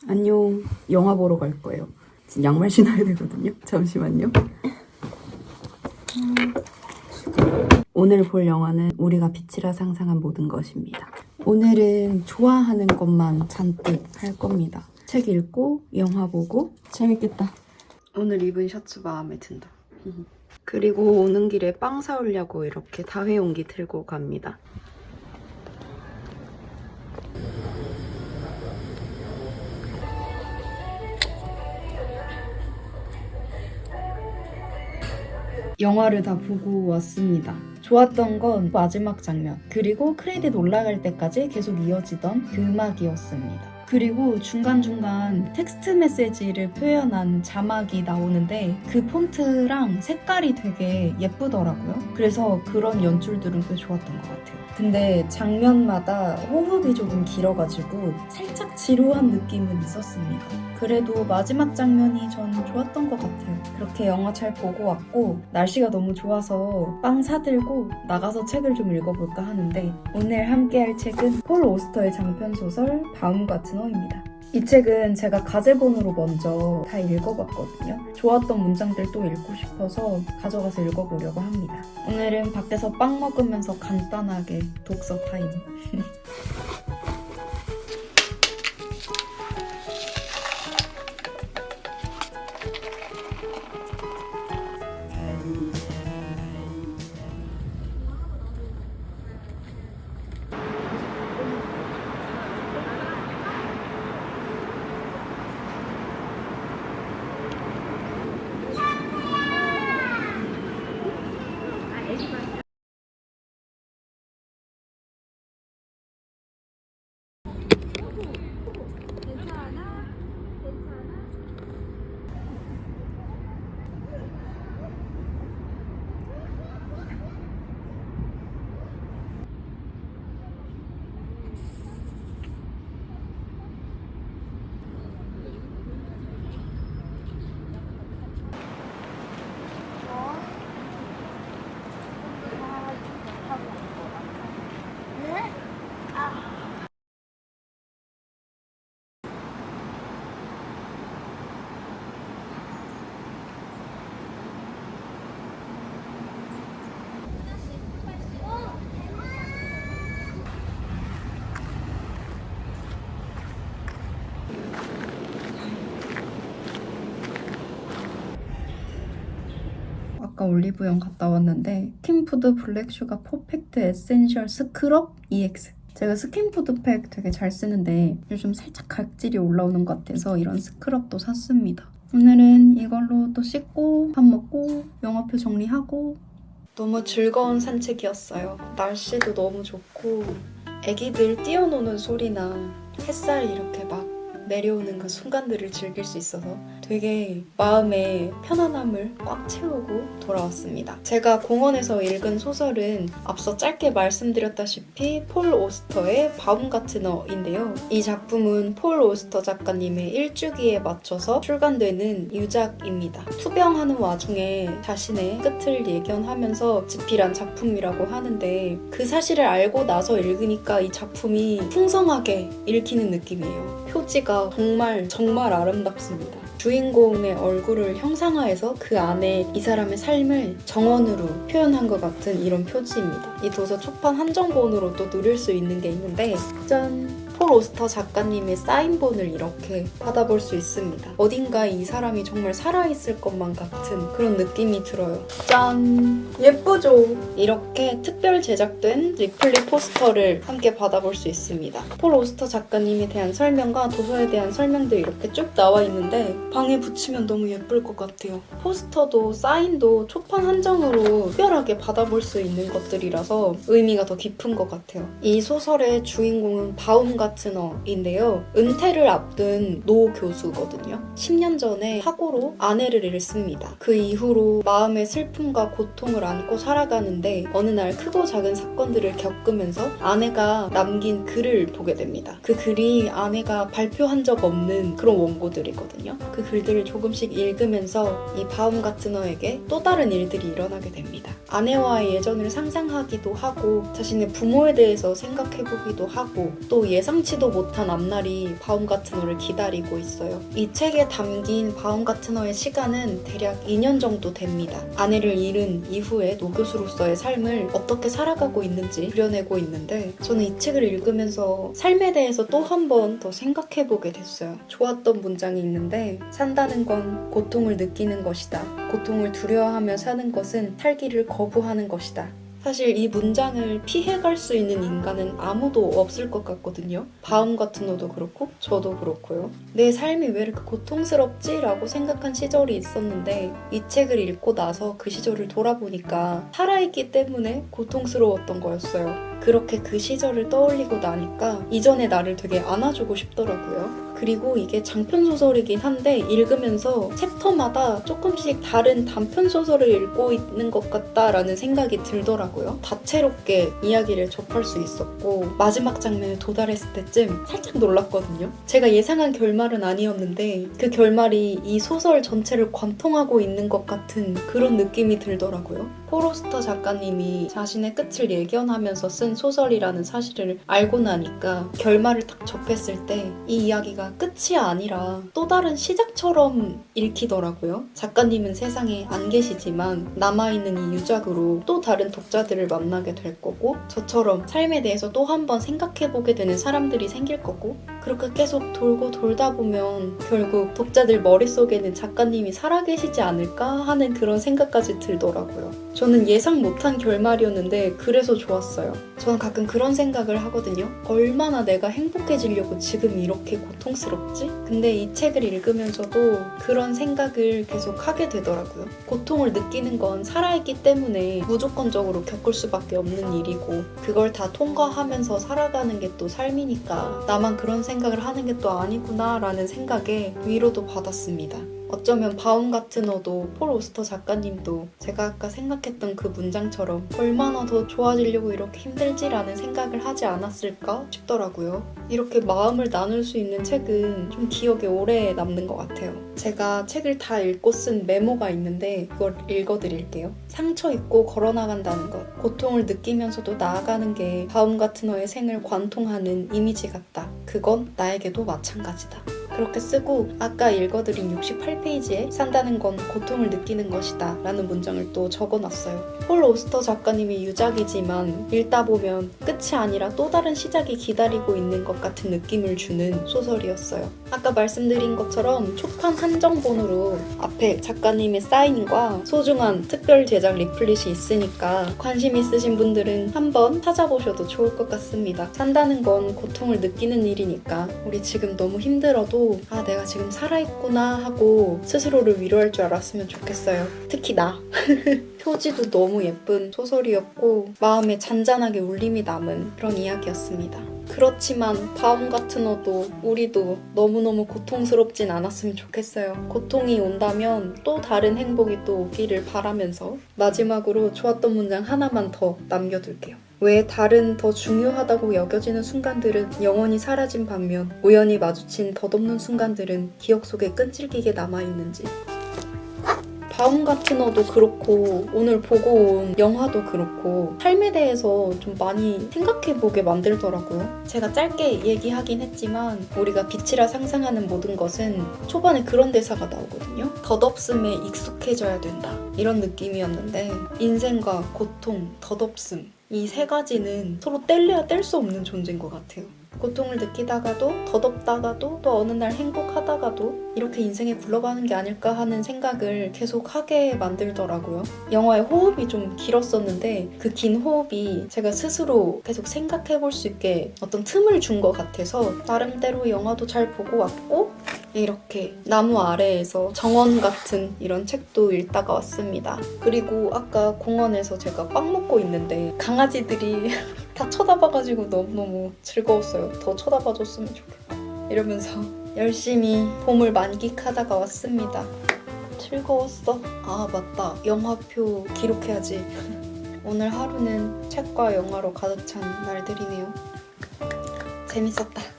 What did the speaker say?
안녕. 영화 보러 갈 거예요. 지금 양말 신어야 되거든요. 잠시만요. 오늘 볼 영화는 우리가 빛이라 상상한 모든 것입니다. 오늘은 좋아하는 것만 잔뜩 할 겁니다. 책 읽고 영화 보고 재밌겠다. 오늘 입은 셔츠 마음에 든다. 그리고 오는 길에 빵 사오려고 이렇게 다회용기 들고 갑니다. 영화를 다 보고 왔습니다. 좋았던 건 마지막 장면, 그리고 크레딧 올라갈 때까지 계속 이어지던 그 음악이었습니다. 그리고 중간중간 텍스트 메시지를 표현한 자막이 나오는데 그 폰트랑 색깔이 되게 예쁘더라고요. 그래서 그런 연출들은 꽤 좋았던 것 같아요. 근데 장면마다 호흡이 조금 길어가지고 살짝 지루한 느낌은 있었습니다. 그래도 마지막 장면이 전 좋았던 것 같아요. 그렇게 영화 잘 보고 왔고 날씨가 너무 좋아서 빵 사들고 나가서 책을 좀 읽어볼까 하는데 오늘 함께할 책은 폴 오스터의 장편소설 바움가트너입니다. 이 책은 제가 가제본으로 먼저 다 읽어봤거든요. 좋았던 문장들 또 읽고 싶어서 가져가서 읽어보려고 합니다. 오늘은 밖에서 빵 먹으면서 간단하게 독서 타임. 아까 올리브영 갔다 왔는데 스킨푸드 블랙슈가 퍼펙트 에센셜 스크럽 EX. 제가 스킨푸드 팩 되게 잘 쓰는데 요즘 살짝 각질이 올라오는 것 같아서 이런 스크럽도 샀습니다. 오늘은 이걸로 또 씻고 밥 먹고 영화표 정리하고. 너무 즐거운 산책이었어요. 날씨도 너무 좋고 애기들 뛰어노는 소리나 햇살 이렇게 막 내려오는 그 순간들을 즐길 수 있어서 되게 마음의 편안함을 꽉 채우고 돌아왔습니다. 제가 공원에서 읽은 소설은 앞서 짧게 말씀드렸다시피 폴 오스터의 바움가트너인데요. 이 작품은 폴 오스터 작가님의 일주기에 맞춰서 출간되는 유작입니다. 투병하는 와중에 자신의 끝을 예견하면서 집필한 작품이라고 하는데 그 사실을 알고 나서 읽으니까 이 작품이 풍성하게 읽히는 느낌이에요. 표지가 정말 아름답습니다. 주인공의 얼굴을 형상화해서 그 안에 이 사람의 삶을 정원으로 표현한 것 같은 이런 표지입니다. 이 도서 초판 한정본으로 또 누릴 수 있는 게 있는데 짠! 폴 오스터 작가님의 사인본을 이렇게 받아볼 수 있습니다. 어딘가에 이 사람이 정말 살아있을 것만 같은 그런 느낌이 들어요. 짠! 예쁘죠? 이렇게 특별 제작된 리플리 포스터를 함께 받아볼 수 있습니다. 폴 오스터 작가님에 대한 설명과 도서에 대한 설명도 이렇게 쭉 나와 있는데 방에 붙이면 너무 예쁠 것 같아요. 포스터도 사인도 초판 한정으로 특별하게 받아볼 수 있는 것들이라서 의미가 더 깊은 것 같아요. 이 소설의 주인공은 바움가트너인데요. 은퇴를 앞둔 노 교수거든요. 10년 전에 사고로 아내를 잃습니다. 그 이후로 마음의 슬픔과 고통을 안고 살아가는데 어느 날 크고 작은 사건들을 겪으면서 아내가 남긴 글을 보게 됩니다. 그 글이 아내가 발표한 적 없는 그런 원고들이거든요. 그 글들을 조금씩 읽으면서 이 바움가트너에게 또 다른 일들이 일어나게 됩니다. 아내와의 예전을 상상하기도 하고 자신의 부모에 대해서 생각해보기도 하고 또 예상치 예상치도 못한 앞날이 바움가트너를 기다리고 있어요. 이 책에 담긴 바움가트너의 시간은 대략 2년 정도 됩니다. 아내를 잃은 이후에 노교수로서의 삶을 어떻게 살아가고 있는지 그려내고 있는데 저는 이 책을 읽으면서 삶에 대해서 또 한 번 더 생각해보게 됐어요. 좋았던 문장이 있는데 산다는 건 고통을 느끼는 것이다. 고통을 두려워하며 사는 것은 살기를 거부하는 것이다. 사실 이 문장을 피해갈 수 있는 인간은 아무도 없을 것 같거든요. 바움가트너도 그렇고 저도 그렇고요. 내 삶이 왜 이렇게 고통스럽지? 라고 생각한 시절이 있었는데 이 책을 읽고 나서 그 시절을 돌아보니까 살아있기 때문에 고통스러웠던 거였어요. 그렇게 그 시절을 떠올리고 나니까 이전의 나를 되게 안아주고 싶더라고요. 그리고 이게 장편소설이긴 한데 읽으면서 챕터마다 조금씩 다른 단편소설을 읽고 있는 것 같다라는 생각이 들더라고요. 다채롭게 이야기를 접할 수 있었고 마지막 장면에 도달했을 때쯤 살짝 놀랐거든요. 제가 예상한 결말은 아니었는데 그 결말이 이 소설 전체를 관통하고 있는 것 같은 그런 느낌이 들더라고요. 폴 오스터 작가님이 자신의 끝을 예견하면서 쓴 소설이라는 사실을 알고 나니까 결말을 딱 접했을 때 이 이야기가 끝이 아니라 또 다른 시작처럼 읽히더라고요. 작가님은 세상에 안 계시지만 남아있는 이 유작으로 또 다른 독자들을 만나게 될 거고 저처럼 삶에 대해서 또 한 번 생각해보게 되는 사람들이 생길 거고 그렇게 계속 돌고 돌다 보면 결국 독자들 머릿속에는 작가님이 살아계시지 않을까 하는 그런 생각까지 들더라고요. 저는 예상 못한 결말이었는데 그래서 좋았어요. 저는 가끔 그런 생각을 하거든요. 얼마나 내가 행복해지려고 지금 이렇게 고통스럽지? 근데 이 책을 읽으면서도 그런 생각을 계속 하게 되더라고요. 고통을 느끼는 건 살아있기 때문에 무조건적으로 겪을 수밖에 없는 일이고 그걸 다 통과하면서 살아가는 게 또 삶이니까 나만 그런 생각을 하는 게 또 아니구나 라는 생각에 위로도 받았습니다. 어쩌면 바움가트너도 폴 오스터 작가님도 제가 아까 생각했던 그 문장처럼 얼마나 더 좋아지려고 이렇게 힘들지라는 생각을 하지 않았을까 싶더라고요. 이렇게 마음을 나눌 수 있는 책은 좀 기억에 오래 남는 것 같아요. 제가 책을 다 읽고 쓴 메모가 있는데 그걸 읽어드릴게요. 상처 입고 걸어나간다는 것, 고통을 느끼면서도 나아가는 게 바움가트너의 생을 관통하는 이미지 같다. 그건 나에게도 마찬가지다. 그렇게 쓰고 아까 읽어드린 68페이지에 산다는 건 고통을 느끼는 것이다 라는 문장을 또 적어놨어요. 폴 오스터 작가님의 유작이지만 읽다 보면 끝이 아니라 또 다른 시작이 기다리고 있는 것 같은 느낌을 주는 소설이었어요. 아까 말씀드린 것처럼 초판 한정본으로 앞에 작가님의 사인과 소중한 특별 제작 리플릿이 있으니까 관심 있으신 분들은 한번 찾아보셔도 좋을 것 같습니다. 산다는 건 고통을 느끼는 일이니까 우리 지금 너무 힘들어도 아 내가 지금 살아있구나 하고 스스로를 위로할 줄 알았으면 좋겠어요. 특히 나. 표지도 너무 예쁜 소설이었고 마음에 잔잔하게 울림이 남은 그런 이야기였습니다. 그렇지만 바움가트너도 우리도 너무너무 고통스럽진 않았으면 좋겠어요. 고통이 온다면 또 다른 행복이 또 오기를 바라면서 마지막으로 좋았던 문장 하나만 더 남겨둘게요. 왜 다른 더 중요하다고 여겨지는 순간들은 영원히 사라진 반면 우연히 마주친 덧없는 순간들은 기억 속에 끈질기게 남아있는지. 바움가트너도 그렇고 오늘 보고 온 영화도 그렇고 삶에 대해서 좀 많이 생각해보게 만들더라고요. 제가 짧게 얘기하긴 했지만 우리가 빛이라 상상하는 모든 것은 초반에 그런 대사가 나오거든요. 덧없음에 익숙해져야 된다. 이런 느낌이었는데 인생과 고통, 덧없음 이 세 가지는 서로 뗄래야 뗄 수 없는 존재인 것 같아요. 고통을 느끼다가도 덧없다가도 또 어느 날 행복하다가도 이렇게 인생에 굴러가는 게 아닐까 하는 생각을 계속 하게 만들더라고요. 영화의 호흡이 좀 길었었는데 그 긴 호흡이 제가 스스로 계속 생각해볼 수 있게 어떤 틈을 준 것 같아서 나름대로 영화도 잘 보고 왔고 이렇게 나무 아래에서 정원 같은 이런 책도 읽다가 왔습니다. 그리고 아까 공원에서 제가 빵 먹고 있는데 강아지들이 다 쳐다봐가지고 너무너무 즐거웠어요. 더 쳐다봐줬으면 좋겠다. 이러면서 열심히 봄을 만끽하다가 왔습니다. 즐거웠어. 아 맞다. 영화표 기록해야지. 오늘 하루는 책과 영화로 가득 찬 날들이네요. 재밌었다.